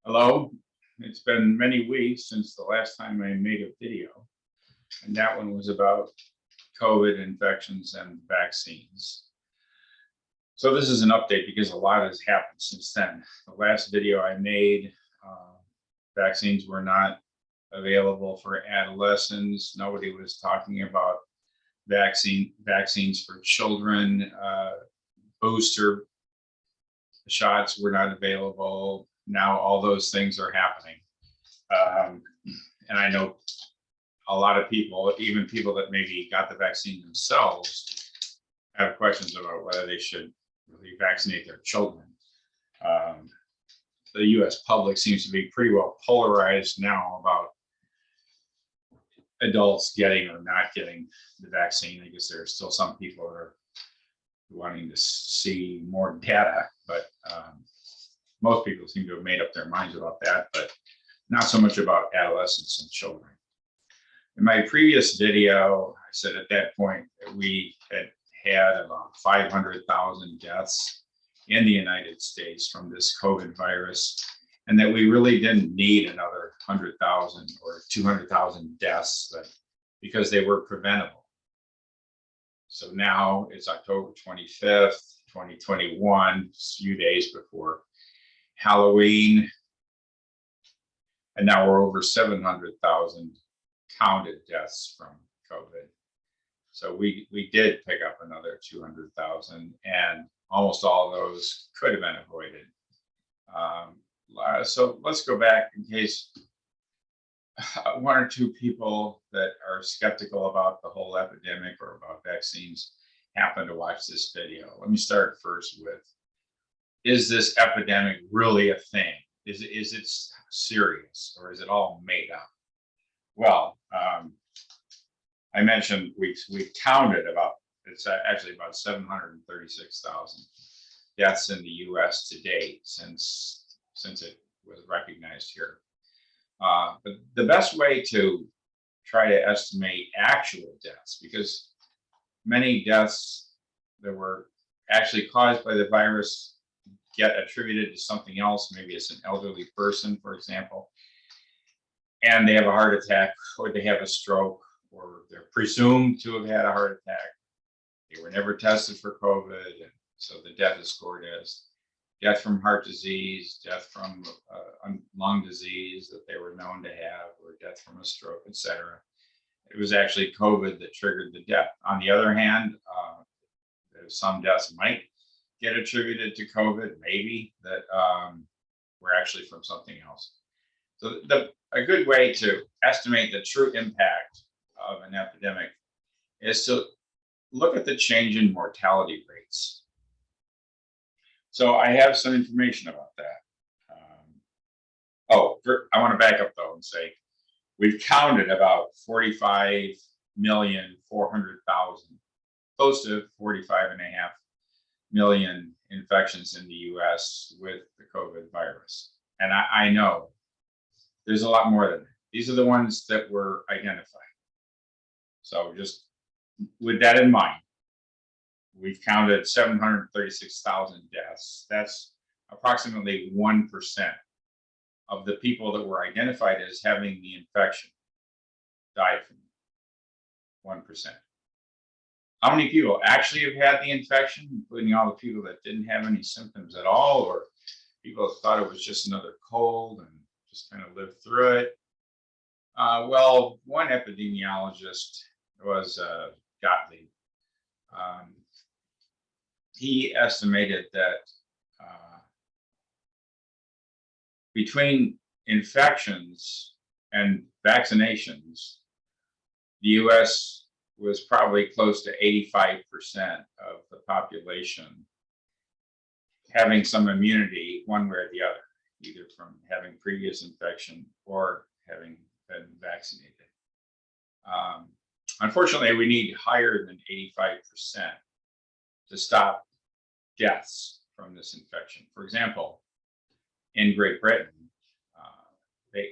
Hello, it's been many weeks since the last time I made a video, and that one was about COVID infections and vaccines. So this is an update because a lot has happened since then. The last video I made, vaccines were not available for adolescents. Nobody was talking about vaccines for children. Booster shots were not available. Now all those things are happening. And I know a lot of people, even people that maybe got the vaccine themselves, have questions about whether they should really vaccinate their children. The US public seems to be pretty well polarized now about adults getting or not getting the vaccine. I guess there are still some people that are wanting to see more data, but most people seem to have made up their minds about that, but not so much about adolescents and children. In my previous video, I said at that point that we had about 500,000 deaths in the United States from this COVID virus, and that we really didn't need another 100,000 or 200,000 deaths because they were preventable. So now it's October 25th, 2021, a few days before Halloween, and now we're over 700,000 counted deaths from COVID. So we did pick up another 200,000, and almost all of those could have been avoided. So let's go back in case one or two people that are skeptical about the whole epidemic or about vaccines happen to watch this video. Let me start first with, is this epidemic really a thing? Is it serious, or is it all made up? Well, I mentioned we counted it's actually about 736,000 deaths in the US to date since it was recognized here. But the best way to try to estimate actual deaths, because many deaths that were actually caused by the virus get attributed to something else. Maybe it's an elderly person, for example, and they have a heart attack, or they have a stroke, or they're presumed to have had a heart attack. They were never tested for COVID, and so the death is scored as death from heart disease, death from lung disease that they were known to have, or death from a stroke, etc. It was actually COVID that triggered the death. On the other hand, some deaths might get attributed to COVID, maybe that were actually from something else. So a good way to estimate the true impact of an epidemic is to look at the change in mortality rates. So I have some information about that. I want to back up though and say we've counted about 45,400,000, close to 45.5 million infections in the US with the COVID virus. And I know there's a lot more than that. These are the ones that were identified. So just with that in mind, we've counted 736,000 deaths. That's approximately 1% of the people that were identified as having the infection died from it. 1%. How many people actually have had the infection, including all the people that didn't have any symptoms at all, or people thought it was just another cold and just kind of lived through it? Well, one epidemiologist was Gottlieb. He estimated that between infections and vaccinations, the US was probably close to 85% of the population having some immunity one way or the other, either from having previous infection or having been vaccinated. Unfortunately, we need higher than 85% to stop deaths from this infection. For example, in Great Britain,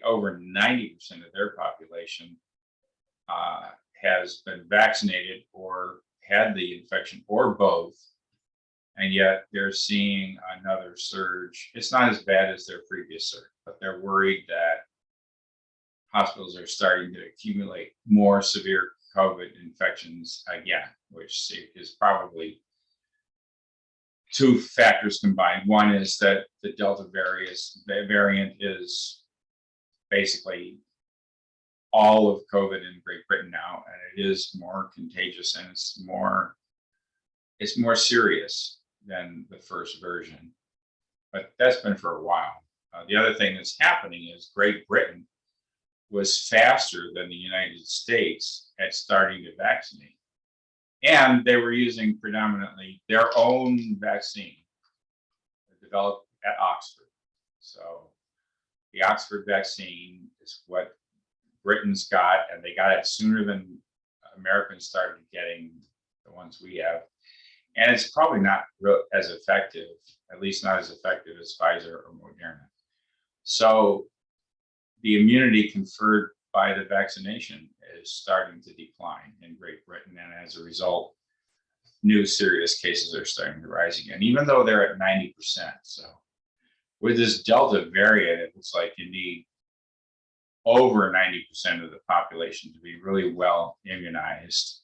over 90% of their population has been vaccinated or had the infection or both, And yet they're seeing another surge. It's not as bad as their previous surge, but they're worried that hospitals are starting to accumulate more severe COVID infections again, which is probably two factors combined. One is that the Delta variant is basically all of COVID in Great Britain now, and it is more contagious and it's more serious than the first version. But that's been for a while. The other thing that's happening is Great Britain was faster than the United States at starting to vaccinate. And they were using predominantly their own vaccine developed at Oxford. So the Oxford vaccine is what Britain's got, and they got it sooner than Americans started getting the ones we have. And it's probably not as effective, at least not as effective as Pfizer or Moderna. So the immunity conferred by the vaccination is starting to decline in Great Britain. And as a result, new serious cases are starting to rise again, even though they're at 90%. So with this Delta variant, it looks like you need over 90% of the population to be really well immunized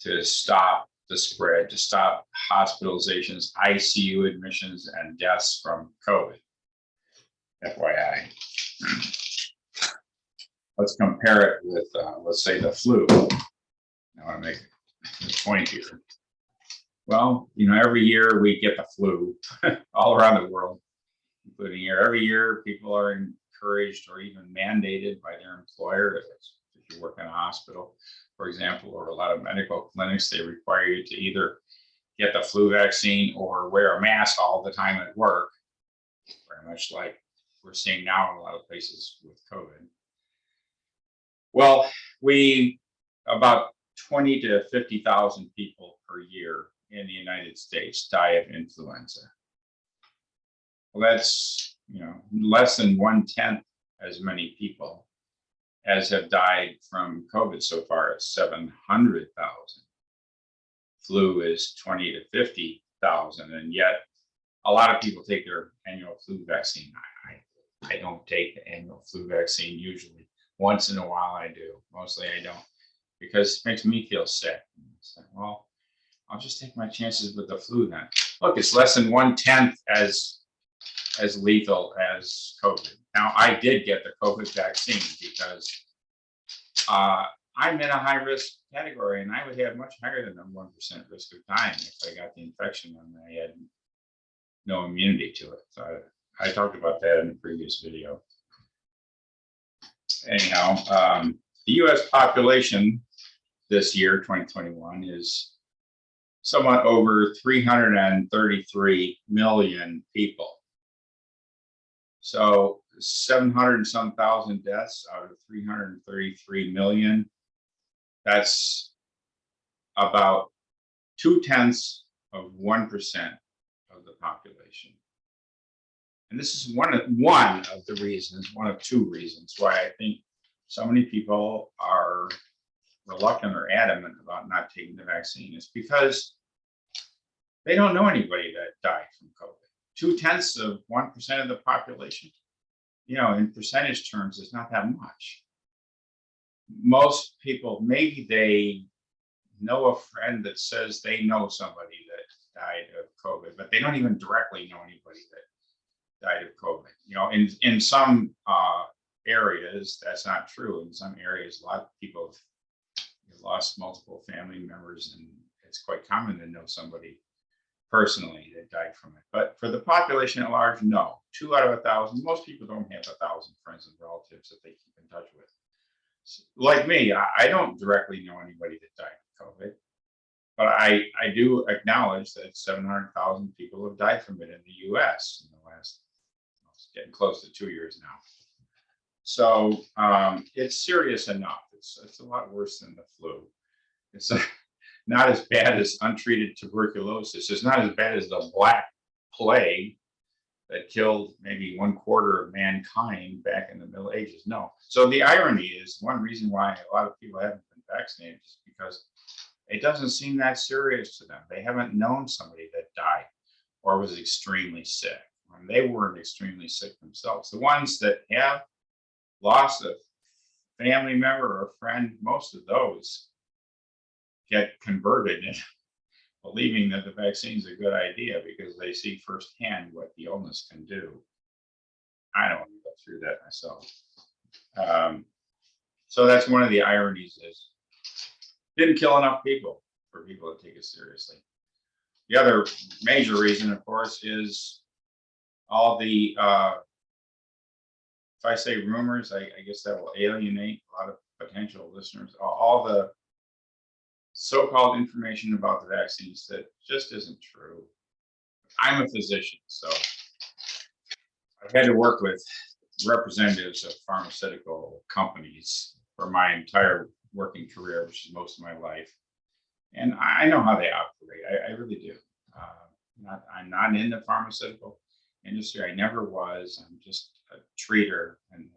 to stop the spread, to stop hospitalizations, ICU admissions, and deaths from COVID. FYI. Let's compare it with, let's say, the flu. I want to make a point here. Well, every year we get the flu all around the world, including here. Every year, people are encouraged or even mandated by their employer, if you work in a hospital, for example, or a lot of medical clinics, they require you to either get the flu vaccine or wear a mask all the time at work, very much like we're seeing now in a lot of places with COVID. Well, about 20 to 50,000 people per year in the United States die of influenza. Well, that's less than 1/10 as many people as have died from COVID so far at 700,000. Flu is 20 to 50,000, and yet a lot of people take their annual flu vaccine. I don't take the annual flu vaccine usually. Once in a while I do. Mostly I don't, because it makes me feel sick. It's like, well, I'll just take my chances with the flu then. Look, it's less than 1/10 as lethal as COVID. Now, I did get the COVID vaccine because I'm in a high risk category, and I would have much higher than a 1% risk of dying if I got the infection and I had no immunity to it. So I talked about that in the previous video. Anyhow, the US population this year, 2021, is somewhat over 333 million people. So 700 and some thousand deaths out of 333 million. That's about 0.2% of the population. And this is one of the reasons, one of two reasons why I think so many people are reluctant or adamant about not taking the vaccine, is because they don't know anybody that died from COVID. 0.2% of the population, in percentage terms, is not that much. Most people, maybe they know a friend that says they know somebody that died of COVID, but they don't even directly know anybody that died of COVID. In some areas, that's not true. In some areas, a lot of people have lost multiple family members, and it's quite common to know somebody personally that died from it. But for the population at large, no. 2 out of 1,000. Most people don't have 1,000 friends and relatives that they keep in touch with. Like me, I don't directly know anybody that died of COVID, but I do acknowledge that 700,000 people have died from it in the US in the last, it's getting close to 2 years now. So it's serious enough. It's a lot worse than the flu. It's not as bad as untreated tuberculosis. It's not as bad as the Black Plague that killed maybe 1/4 of mankind back in the Middle Ages. No. So the irony is, one reason why a lot of people haven't been vaccinated is because It doesn't seem that serious to them. They haven't known somebody that died or was extremely sick. And they weren't extremely sick themselves. The ones that have lost a family member or a friend, most of those get converted into believing that the vaccine is a good idea because they see firsthand what the illness can do. I don't want to go through that myself. So that's one of the ironies is didn't kill enough people for people to take it seriously. The other major reason, of course, is all the, if I say rumors, I guess that will alienate a lot of potential listeners. All the so-called information about the vaccines that just isn't true. I'm a physician, so I've had to work with representatives of pharmaceutical companies for my entire working career, which is most of my life. And I know how they operate. I really do. I'm not in the pharmaceutical industry. I never was. I'm just a treater, and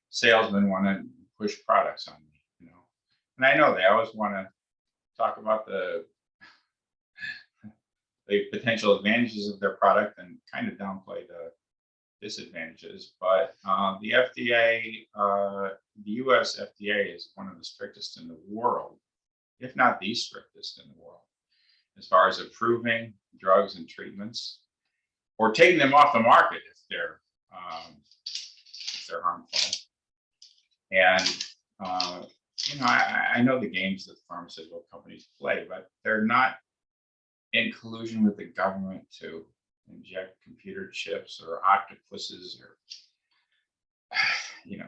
salesmen want to push products on me, And I know they always want to talk about the potential advantages of their product and kind of downplay the disadvantages. But the FDA, the US FDA is one of the strictest in the world, if not the strictest in the world, as far as approving drugs and treatments or taking them off the market if they're harmful. And I know the games that pharmaceutical companies play, but they're not in collusion with the government to inject computer chips or octopuses or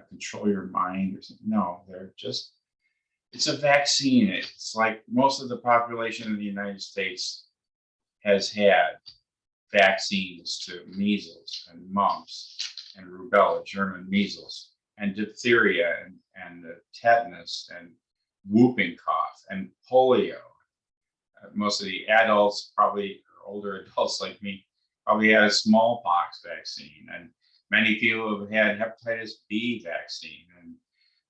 control your mind or something. No, they're just, it's a vaccine. It's like most of the population of the United States has had vaccines to measles and mumps and rubella, German measles, and diphtheria and tetanus and whooping cough and polio. Most of the adults, probably older adults like me, probably had a smallpox vaccine, and many people have had hepatitis B vaccine, and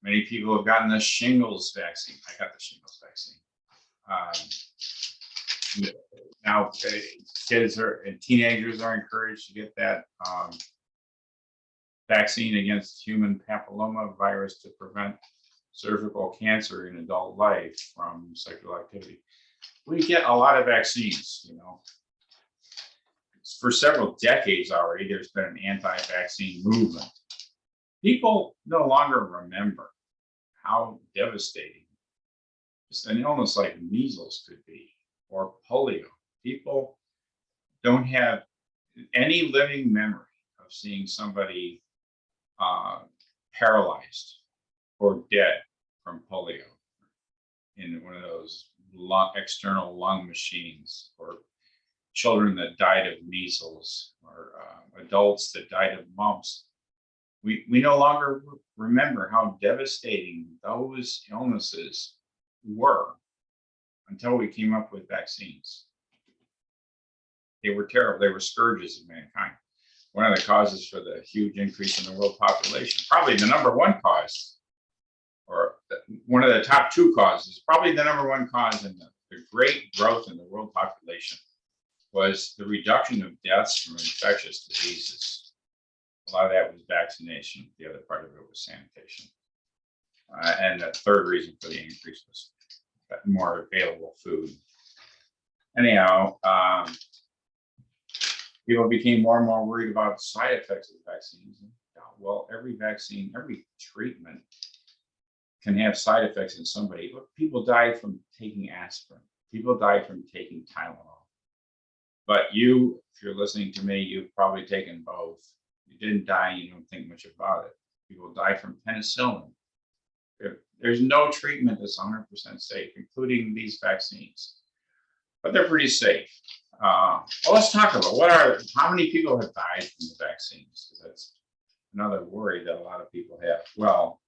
many people have gotten the shingles vaccine. I got the shingles vaccine. Now, kids and teenagers are encouraged to get that vaccine against human papilloma virus to prevent cervical cancer in adult life from sexual activity. We get a lot of vaccines, For several decades already, there's been an anti-vaccine movement. People no longer remember how devastating just an illness like measles could be, or polio. People don't have any living memory of seeing somebody paralyzed or dead from polio in one of those external lung machines, or children that died of measles, or adults that died of mumps. We no longer remember how devastating those illnesses were until we came up with vaccines. They were terrible. They were scourges of mankind. One of the causes for the huge increase in the world population, probably the number one cause, or one of the top two causes, probably the number one cause in the great growth in the world population, was the reduction of deaths from infectious diseases. A lot of that was vaccination. The other part of it was sanitation. And the third reason for the increase was more available food. Anyhow, people became more and more worried about side effects of vaccines. Well, every vaccine, every treatment can have side effects in somebody. People die from taking aspirin. People die from taking Tylenol. But you, if you're listening to me, you've probably taken both. You didn't die, you don't think much about it. People die from penicillin. There's no treatment that's 100% safe, including these vaccines. But they're pretty safe. Well, let's talk about how many people have died from the vaccines? Because that's another worry that a lot of people have. Well,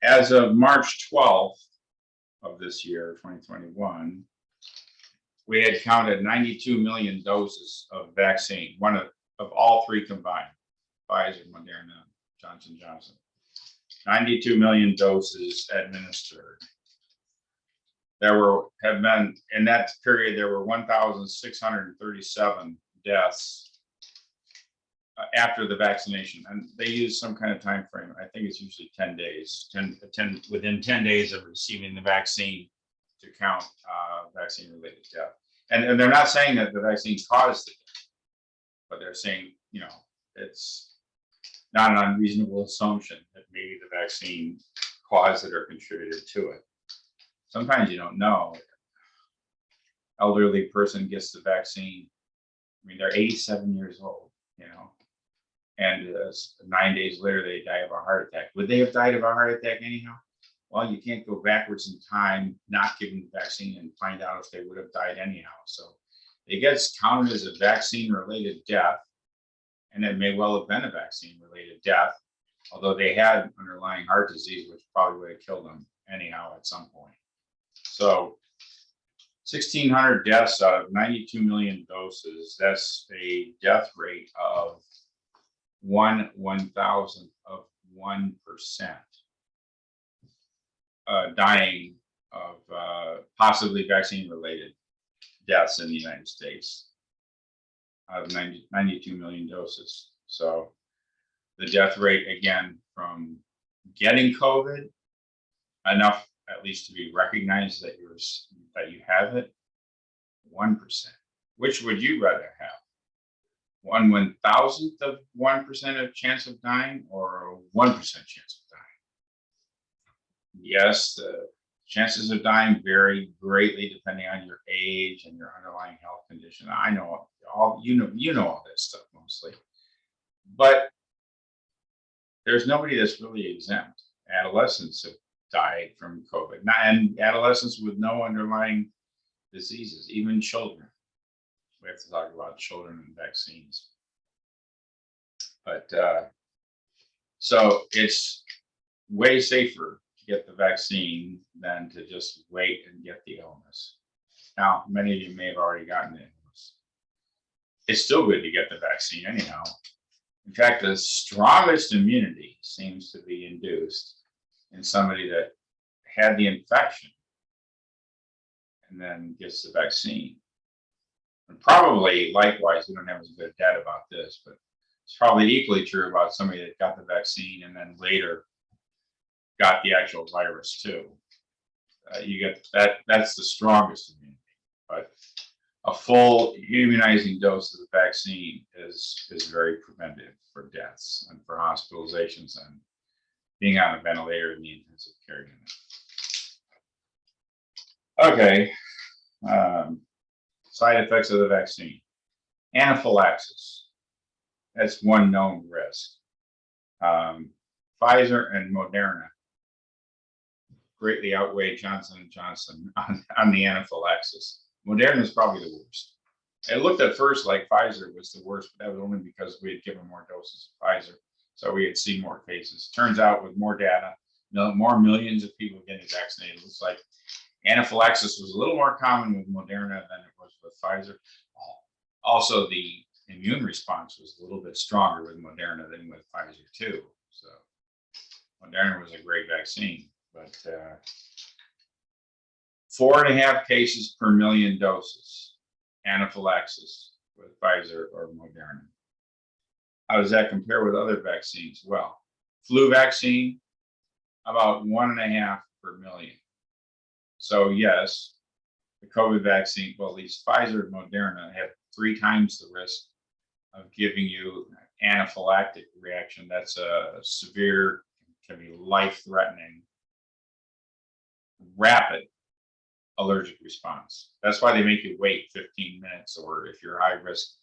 as of March 12th of this year, 2021, we had counted 92 million doses of vaccine, one of all three combined, Pfizer, Moderna, Johnson & Johnson. 92 million doses administered. Have been, in that period, there were 1,637 deaths after the vaccination, and they use some kind of time frame. I think it's usually 10 days, within 10 days of receiving the vaccine to count vaccine-related death. And they're not saying that the vaccine caused it, but they're saying, it's not an unreasonable assumption that maybe the vaccine caused it or contributed to it. Sometimes you don't know. Elderly person gets the vaccine. I mean, they're 87 years old, and 9 days later they die of a heart attack. Would they have died of a heart attack anyhow? Well, you can't go backwards in time, not giving the vaccine, and find out if they would have died anyhow. So it gets counted as a vaccine-related death, and it may well have been a vaccine-related death, although they had underlying heart disease, which probably would have killed them anyhow at some point. So 1,600 deaths out of 92 million doses, that's a death rate of 1/1000th of 1%. Dying of possibly vaccine-related deaths in the United States out of 92 million doses. So the death rate, again, from getting COVID, enough at least to be recognized that you have it, 1%. Which would you rather have? 1/1000th of 1% of chance of dying, or a 1% chance of dying? Yes, the chances of dying vary greatly depending on your age and your underlying health condition. I know all you know all that stuff mostly, but there's nobody that's really exempt. Adolescents have died from COVID, and adolescents with no underlying diseases, even children. We have to talk about children and vaccines. But so it's way safer to get the vaccine than to just wait and get the illness. Now, many of you may have already gotten the illness. It's still good to get the vaccine anyhow. In fact, the strongest immunity seems to be induced in somebody that had the infection and then gets the vaccine. And probably, likewise, we don't have as good data about this, but it's probably equally true about somebody that got the vaccine and then later got the actual virus too. You get that. That's the strongest immunity. But a full immunizing dose of the vaccine is very preventive for deaths and for hospitalizations and being on a ventilator in the intensive care unit. Okay. Side effects of the vaccine. Anaphylaxis. That's one known risk. Pfizer and Moderna greatly outweigh Johnson & Johnson on the anaphylaxis. Moderna is probably the worst. It looked at first like Pfizer was the worst, but that was only because we had given more doses of Pfizer. So we had seen more cases. Turns out with more data, more millions of people getting vaccinated, it looks like anaphylaxis was a little more common with Moderna than it was with Pfizer. Also, the immune response was a little bit stronger with Moderna than with Pfizer too. So Moderna was a great vaccine, but 4.5 cases per million doses anaphylaxis with Pfizer or Moderna. How does that compare with other vaccines? Well, flu vaccine, about 1.5 per million. So yes, the COVID vaccine, well, at least Pfizer and Moderna have 3 times the risk of giving you an anaphylactic reaction. That's a severe, can be life-threatening, rapid allergic response. That's why they make you wait 15 minutes, or if you're high risk,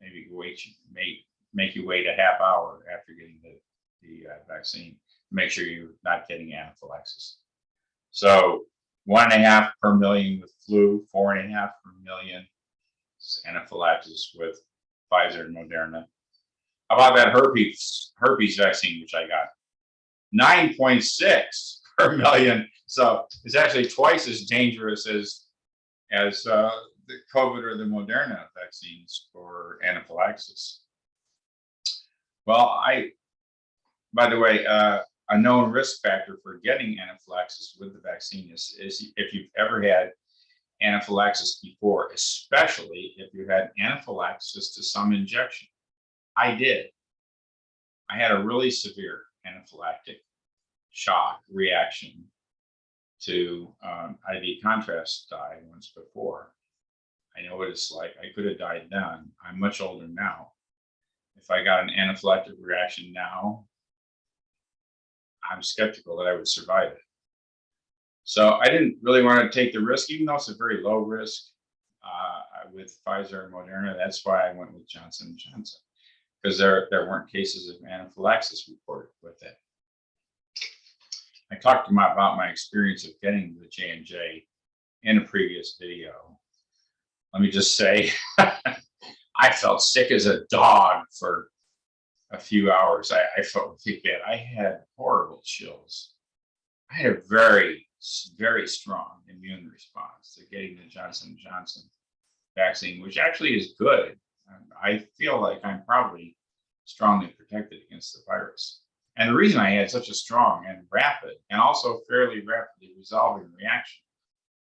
maybe make you wait a half hour after getting the vaccine to make sure you're not getting anaphylaxis. So 1.5 per million with flu, 4.5 per million anaphylaxis with Pfizer and Moderna. How about that herpes vaccine, which I got? 9.6 per million. So it's actually twice as dangerous as the COVID or the Moderna vaccines for anaphylaxis. Well, by the way, I a known risk factor for getting anaphylaxis with the vaccine is if you've ever had anaphylaxis before, especially if you had anaphylaxis to some injection. I did. I had a really severe anaphylactic shock reaction to IV contrast dye once before. I know what it's like. I could have died then. I'm much older now. If I got an anaphylactic reaction now, I'm skeptical that I would survive it. So I didn't really want to take the risk, even though it's a very low risk with Pfizer and Moderna. That's why I went with Johnson & Johnson, because there weren't cases of anaphylaxis reported with it. I talked about my experience of getting the J&J in a previous video. Let me just say, I felt sick as a dog for a few hours. I felt really bad. I had horrible chills. I had a very, very strong immune response to getting the Johnson & Johnson vaccine, which actually is good. I feel like I'm probably strongly protected against the virus. And the reason I had such a strong and rapid and also fairly rapidly resolving reaction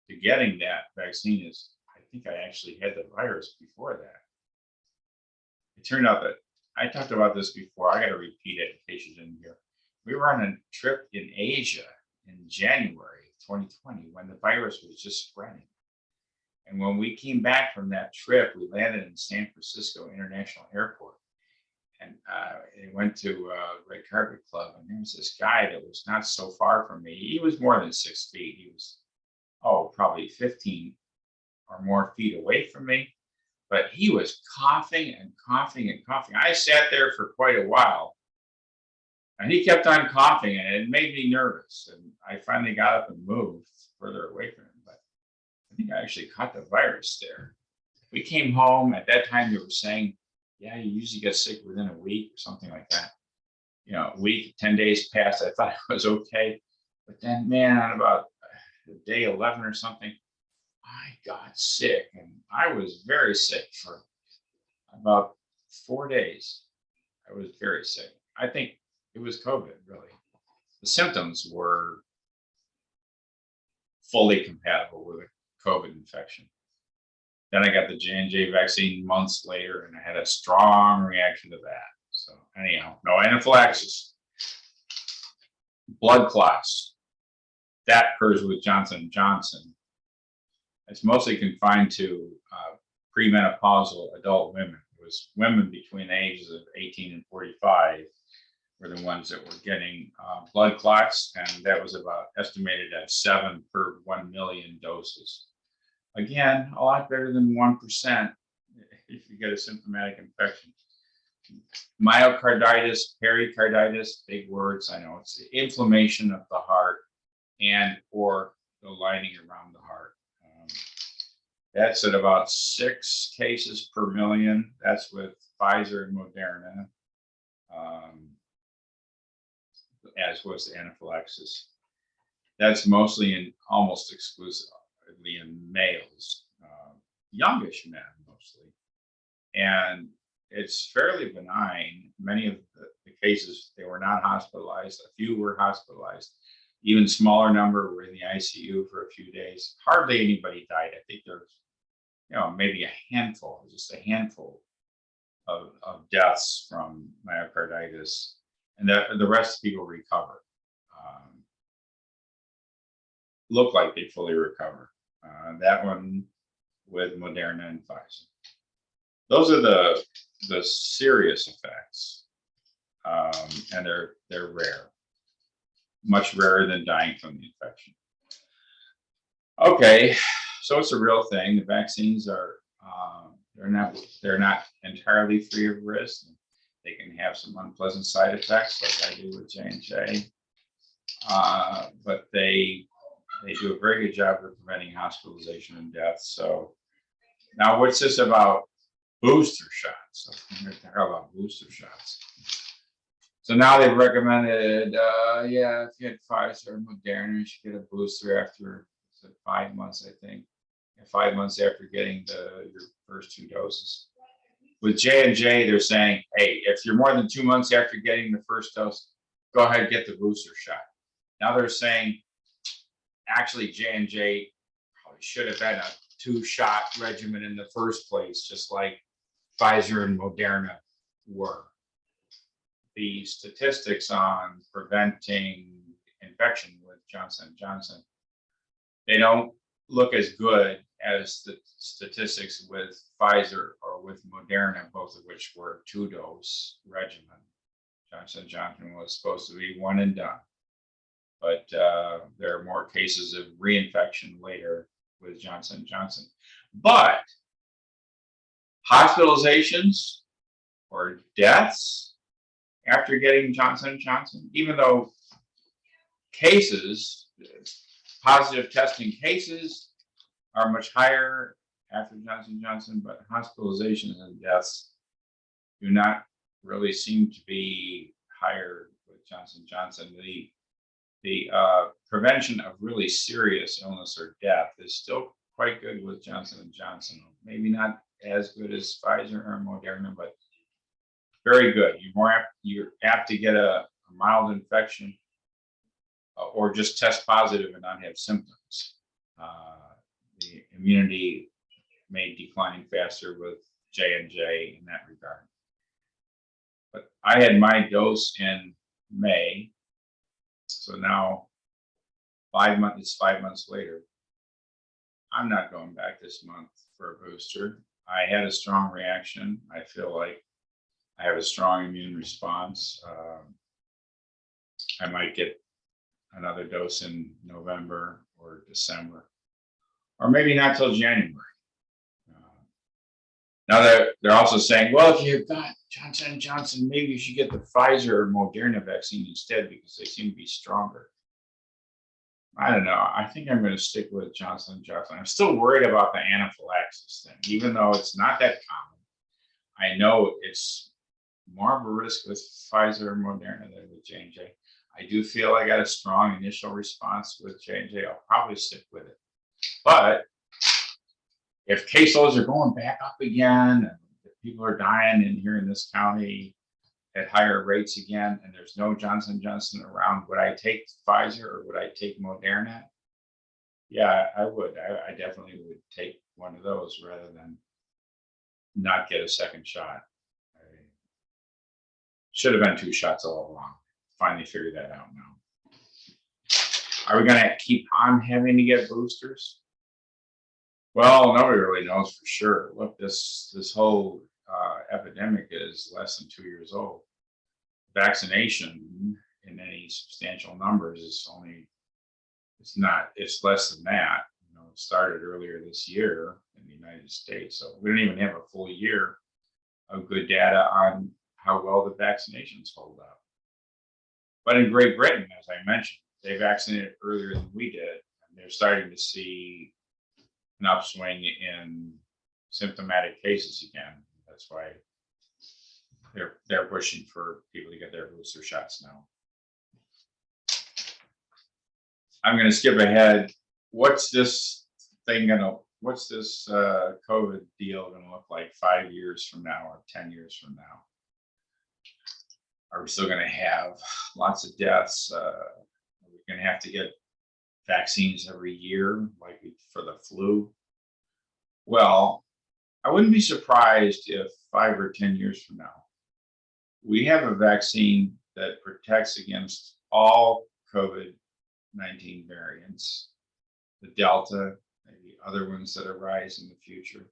to getting that vaccine is I think I actually had the virus before that. It turned out that I talked about this before. I got to repeat it in case you didn't hear. We were on a trip in Asia in January 2020 when the virus was just spreading. And when we came back from that trip, we landed in San Francisco International Airport. And I went to Red Carpet Club, and there was this guy that was not so far from me. He was more than 6 feet. He was, probably 15 or more feet away from me. But he was coughing and coughing and coughing. I sat there for quite a while, and he kept on coughing, and it made me nervous. And I finally got up and moved further away from him. But I think I actually caught the virus there. We came home. At that time, they were saying, yeah, you usually get sick within a week or something like that. A week, 10 days passed. I thought it was okay. But then, man, on about day 11 or something, I got sick. And I was very sick for about 4 days. I was very sick. I think it was COVID, really. The symptoms were fully compatible with a COVID infection. Then I got the J&J vaccine months later, and I had a strong reaction to that. So anyhow, no anaphylaxis. Blood clots. That occurs with Johnson & Johnson. It's mostly confined to premenopausal adult women. It was women between the ages of 18 and 45 were the ones that were getting blood clots, and that was about estimated at 7 per 1 million doses. Again, a lot better than 1% if you get a symptomatic infection. Myocarditis, pericarditis, big words, I know. It's inflammation of the heart and or the lining around the heart. That's at about 6 cases per million. That's with Pfizer and Moderna, as was the anaphylaxis. That's mostly in almost exclusively in males, youngish men mostly. And it's fairly benign. Many of the cases, they were not hospitalized. A few were hospitalized. Even smaller number were in the ICU for a few days. Hardly anybody died. I think there's, maybe a handful, just a handful of deaths from myocarditis. And the rest of people recover. Look like they fully recover. That one with Moderna and Pfizer. Those are the serious effects, and they're rare, much rarer than dying from the infection. Okay, so it's a real thing. The vaccines are they're not entirely free of risk. They can have some unpleasant side effects, like I do with J&J, but they do a very good job of preventing hospitalization and death. So now what's this about booster shots? I'm going to talk about booster shots. So now they've recommended, if you had Pfizer or Moderna, you should get a booster after 5 months, I think. 5 months after getting your first 2 doses. With J&J, they're saying, hey, if you're more than 2 months after getting the first dose, go ahead and get the booster shot. Now they're saying actually J&J probably should have been a 2-shot regimen in the first place, just like Pfizer and Moderna were. The statistics on preventing infection with Johnson & Johnson, they don't look as good as the statistics with Pfizer or with Moderna, both of which were 2-dose regimen. Johnson & Johnson was supposed to be one and done, but there are more cases of reinfection later with Johnson & Johnson. But hospitalizations or deaths after getting Johnson & Johnson, even though cases, positive testing cases are much higher after Johnson & Johnson, but hospitalizations and deaths do not really seem to be higher with Johnson & Johnson. The prevention of really serious illness or death is still quite good with Johnson & Johnson. Maybe not as good as Pfizer or Moderna, but very good. You're apt to get a mild infection or just test positive and not have symptoms. The immunity may decline faster with J&J in that regard. But I had my dose in May, so now 5 months, it's 5 months later. I'm not going back this month for a booster. I had a strong reaction. I feel like I have a strong immune response. I might get another dose in November or December, or maybe not till January. Now they're also saying, well, if you've got Johnson & Johnson, maybe you should get the Pfizer or Moderna vaccine instead because they seem to be stronger. I don't know. I think I'm going to stick with Johnson & Johnson. I'm still worried about the anaphylaxis thing, even though it's not that common. I know it's more of a risk with Pfizer or Moderna than with J&J. I do feel I got a strong initial response with J&J. I'll probably stick with it. But if caseloads are going back up again, and if people are dying in here in this county at higher rates again, and there's no Johnson & Johnson around, would I take Pfizer or would I take Moderna? Yeah, I would. I definitely would take one of those rather than not get a second shot. I should have been 2 shots all along. Finally figured that out now. Are we going to keep on having to get boosters? Well, nobody really knows for sure. Look, this whole epidemic is less than 2 years old. Vaccination in any substantial numbers is it's less than that. You know, it started earlier this year in the United States, so we don't even have a full year of good data on how well the vaccinations hold up. But in Great Britain, as I mentioned, they vaccinated earlier than we did, and they're starting to see an upswing in symptomatic cases again. That's why they're pushing for people to get their booster shots now. I'm going to skip ahead. What's this COVID deal going to look like 5 years from now or 10 years from now? Are we still going to have lots of deaths? Are we going to have to get vaccines every year, like for the flu? Well, I wouldn't be surprised if 5 or 10 years from now, we have a vaccine that protects against all COVID-19 variants, the Delta, maybe other ones that arise in the future.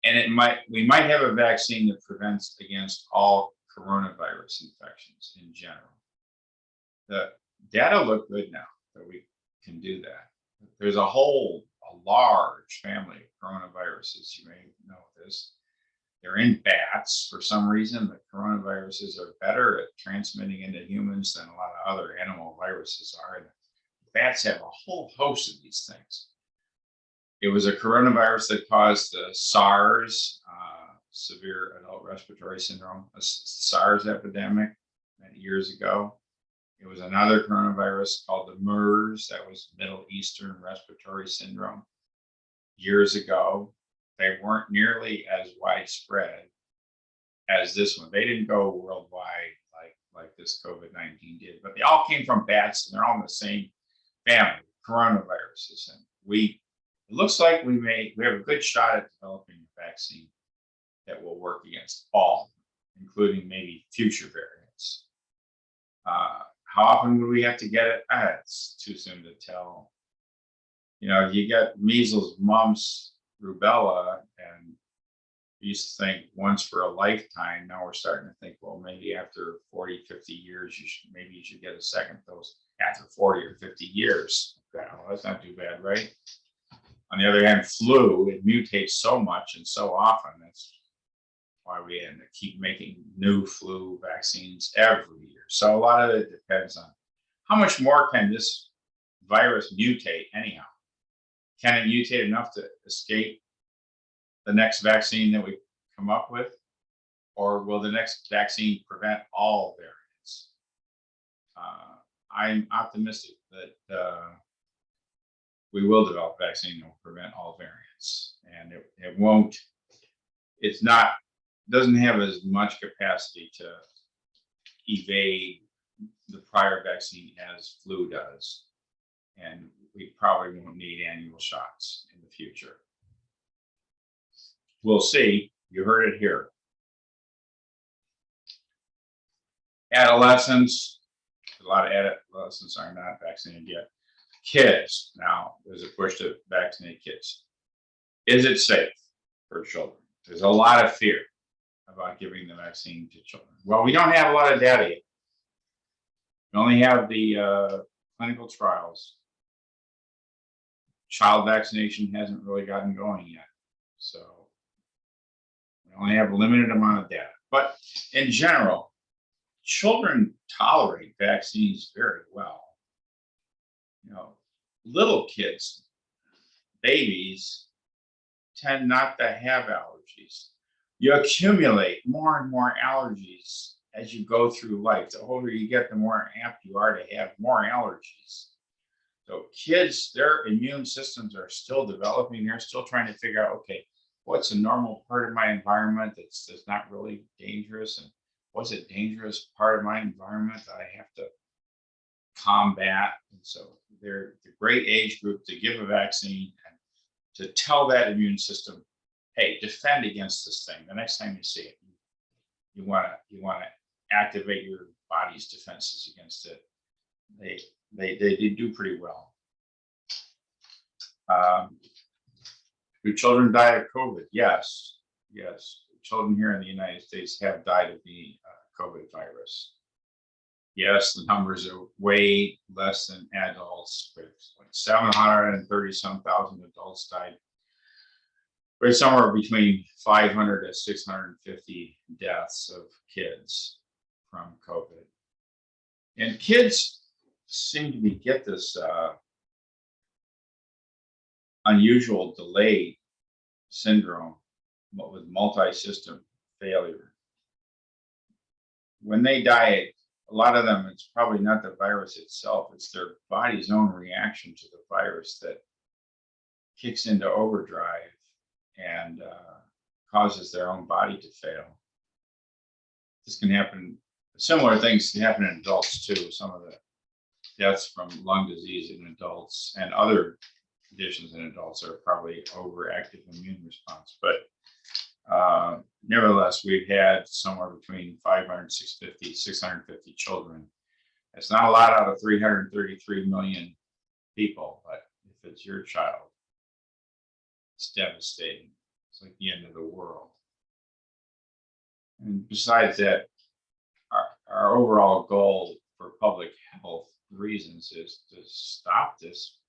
And we might have a vaccine that prevents against all coronavirus infections in general. The data look good now that we can do that. There's a large family of coronaviruses. You may know this. They're in bats for some reason. The coronaviruses are better at transmitting into humans than a lot of other animal viruses are. And bats have a whole host of these things. It was a coronavirus that caused the SARS, severe adult respiratory syndrome, a SARS epidemic many years ago. It was another coronavirus called the MERS, that was Middle Eastern Respiratory Syndrome, years ago. They weren't nearly as widespread as this one. They didn't go worldwide like this COVID-19 did, but they all came from bats and they're all in the same family, coronaviruses. And it looks like we have a good shot at developing a vaccine that will work against all, including maybe future variants. How often would we have to get it? It's too soon to tell. You get measles, mumps, rubella, and we used to think once for a lifetime. Now we're starting to think, well, maybe after 40, 50 years, you should get a second dose after 40 or 50 years. Well, that's not too bad, right? On the other hand, flu, it mutates so much and so often. That's why we end up keep making new flu vaccines every year. So a lot of it depends on how much more can this virus mutate anyhow. Can it mutate enough to escape the next vaccine that we come up with? Or will the next vaccine prevent all variants? I'm optimistic that we will develop a vaccine that will prevent all variants. And it won't, doesn't have as much capacity to evade the prior vaccine as flu does. And we probably won't need annual shots in the future. We'll see. You heard it here. Adolescents, a lot of adolescents are not vaccinated yet. Kids, now there's a push to vaccinate kids. Is it safe for children? There's a lot of fear about giving the vaccine to children. Well, we don't have a lot of data yet. We only have the clinical trials. Child vaccination hasn't really gotten going yet. So we only have a limited amount of data. But in general, children tolerate vaccines very well. Little kids, babies, tend not to have allergies. You accumulate more and more allergies as you go through life. The older you get, the more apt you are to have more allergies. So kids, their immune systems are still developing. They're still trying to figure out, okay, what's a normal part of my environment that's not really dangerous? And what's a dangerous part of my environment that I have to combat? And so they're the great age group to give a vaccine and to tell that immune system, hey, defend against this thing. The next time you see it, you want to activate your body's defenses against it. They do pretty well. Do children die of COVID? Yes. Children here in the United States have died of the COVID virus. Yes, the numbers are way less than adults. Like 730-some thousand adults died. But somewhere between 500 to 650 deaths of kids from COVID. And kids seem to get this unusual delayed syndrome with multi-system failure. When they die, a lot of them, it's probably not the virus itself, it's their body's own reaction to the virus that kicks into overdrive and causes their own body to fail. This can happen, similar things can happen in adults too. Some of the deaths from lung disease in adults and other conditions in adults are probably overactive immune response. But nevertheless, we've had somewhere between 500, 650 children. It's not a lot out of 333 million people, but if it's your child, it's devastating. It's like the end of the world. And besides that, our overall goal for public health reasons is to stop this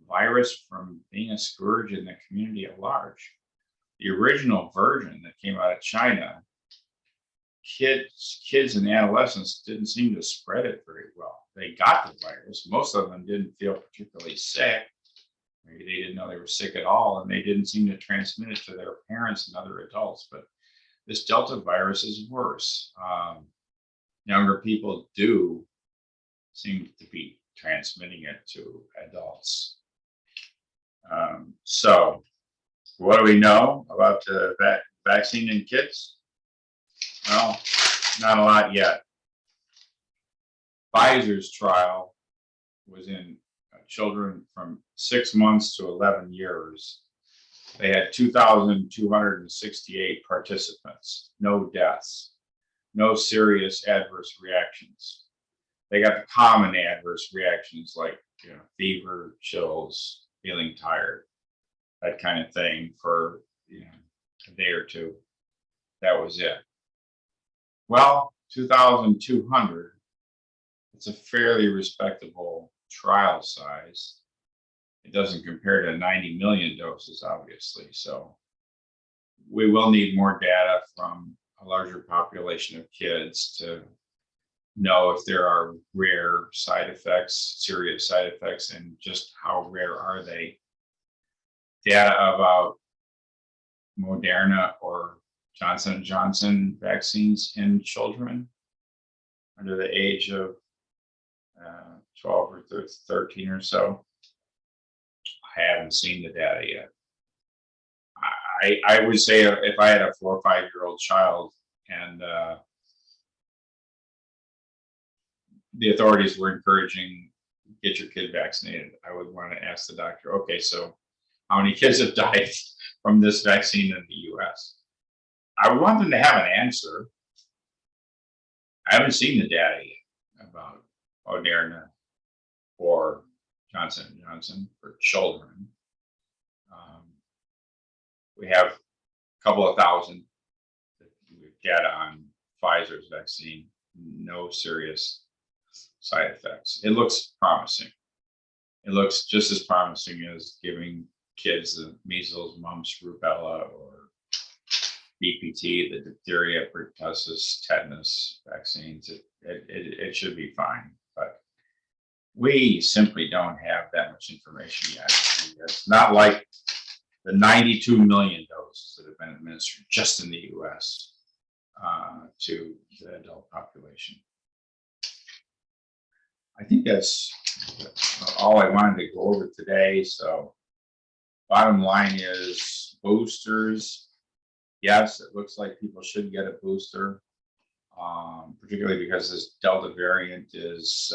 virus from being a scourge in the community at large. The original version that came out of China, kids and adolescents didn't seem to spread it very well. They got the virus. Most of them didn't feel particularly sick. Maybe they didn't know they were sick at all, and they didn't seem to transmit it to their parents and other adults. But this Delta virus is worse. Younger people do seem to be transmitting it to adults. So what do we know about the vaccine in kids? Well, not a lot yet. Pfizer's trial was in children from 6 months to 11 years. They had 2,268 participants, no deaths, no serious adverse reactions. They got the common adverse reactions like fever, chills, feeling tired, that kind of thing for a day or two. That was it. Well, 2,200, it's a fairly respectable trial size. It doesn't compare to 90 million doses, obviously. So we will need more data from a larger population of kids to know if there are rare side effects, serious side effects, and just how rare are they. Data about Moderna or Johnson & Johnson vaccines in children under the age of 12 or 13 or so. I haven't seen the data yet. I would say if I had a 4 or 5-year-old child and the authorities were encouraging get your kid vaccinated, I would want to ask the doctor, okay, so how many kids have died from this vaccine in the US? I would want them to have an answer. I haven't seen the data yet about Moderna or Johnson & Johnson for children. We have a couple of thousand data on Pfizer's vaccine, no serious side effects. It looks promising. It looks just as promising as giving kids the measles, mumps, rubella, or DPT, the diphtheria, pertussis, tetanus vaccines. It should be fine, but we simply don't have that much information yet. It's not like the 92 million doses that have been administered just in the US to the adult population. I think that's all I wanted to go over today. So bottom line is boosters. Yes, it looks like people should get a booster, particularly because this Delta variant is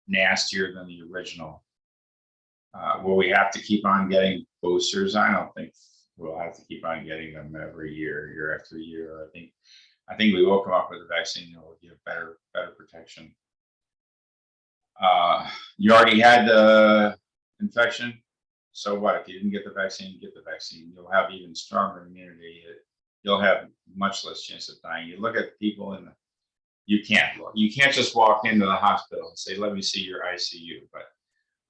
nastier than the original. Will we have to keep on getting boosters? I don't think we'll have to keep on getting them every year, year after year. I think we will come up with a vaccine that will give better protection. You already had the infection, so what? If you didn't get the vaccine, get the vaccine. You'll have even stronger immunity. You'll have much less chance of dying. You look at people you can't just walk into the hospital and say, let me see your ICU, but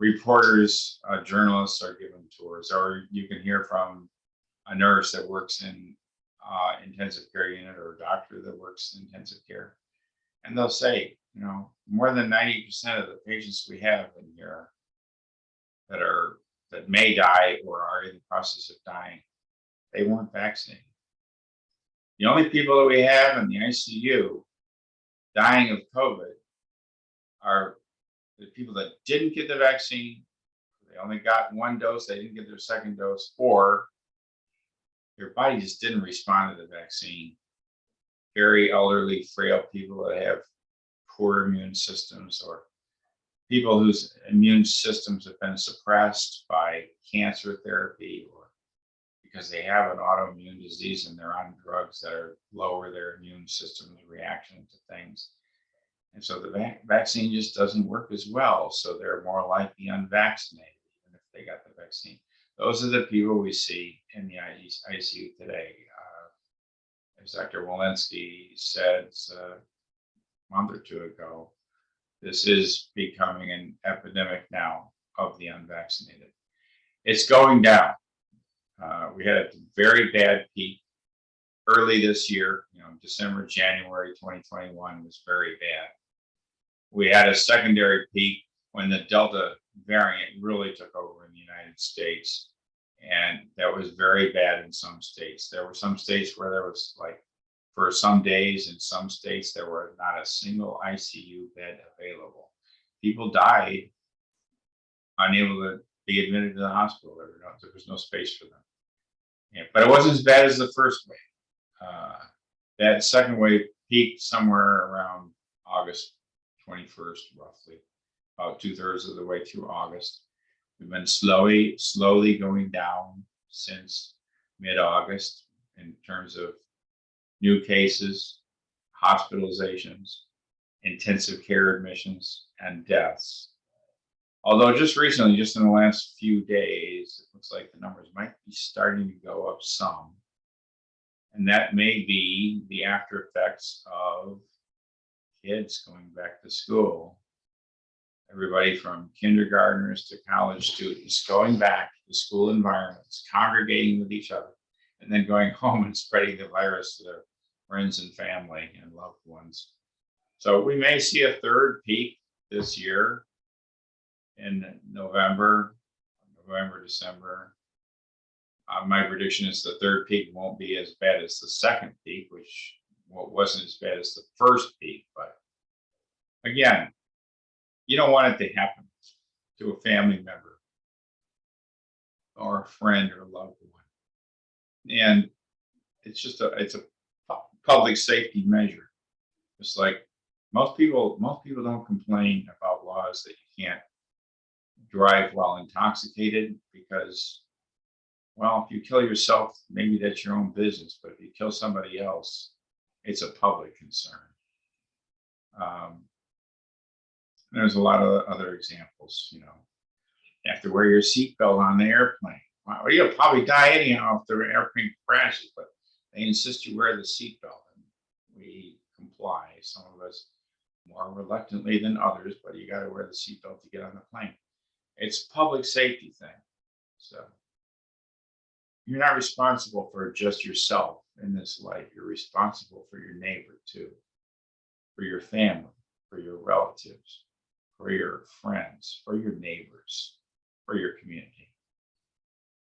reporters, journalists are given tours, or you can hear from a nurse that works in intensive care unit or a doctor that works in intensive care. And they'll say, more than 90% of the patients we have in here that may die or are in the process of dying, they weren't vaccinated. The only people that we have in the ICU dying of COVID are the people that didn't get the vaccine. They only got one dose, they didn't get their second dose, or their body just didn't respond to the vaccine. Very elderly, frail people that have poor immune systems, or people whose immune systems have been suppressed by cancer therapy, or because they have an autoimmune disease and they're on drugs that lower their immune system's reaction to things. And so the vaccine just doesn't work as well. So they're more likely unvaccinated, even if they got the vaccine. Those are the people we see in the ICU today. As Dr. Walensky said a month or two ago, this is becoming an epidemic now of the unvaccinated. It's going down. We had a very bad peak early this year, December, January 2021 was very bad. We had a secondary peak when the Delta variant really took over in the United States. And that was very bad in some states. There were some states where there was for some days, in some states, there were not a single ICU bed available. People died unable to be admitted to the hospital. There was no space for them. Yeah, but it wasn't as bad as the first wave. That second wave peaked somewhere around August 21st, roughly, about 2/3 of the way through August. We've been slowly going down since mid-August in terms of new cases, hospitalizations, intensive care admissions, and deaths. Although just recently, just in the last few days, it looks like the numbers might be starting to go up some. And that may be the after effects of kids going back to school. Everybody from kindergartners to college students going back to school environments, congregating with each other, and then going home and spreading the virus to their friends and family and loved ones. So we may see a third peak this year in November, December. My prediction is the third peak won't be as bad as the second peak, which wasn't as bad as the first peak. But again, you don't want it to happen to a family member or a friend or a loved one. And it's a public safety measure. It's like most people don't complain about laws that you can't drive while intoxicated because, well, if you kill yourself, maybe that's your own business. But if you kill somebody else, it's a public concern. There's a lot of other examples. You have to wear your seatbelt on the airplane. Well, you'll probably die anyhow if the airplane crashes, but they insist you wear the seatbelt, and we comply. Some of us more reluctantly than others, but you got to wear the seatbelt to get on the plane. It's a public safety thing. So you're not responsible for just yourself in this life. You're responsible for your neighbor too, for your family, for your relatives, for your friends, for your neighbors, for your community.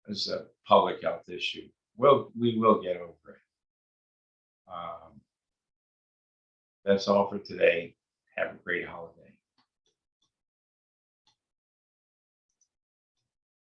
It's a public health issue. We will get over it. That's all for today. Have a great holiday.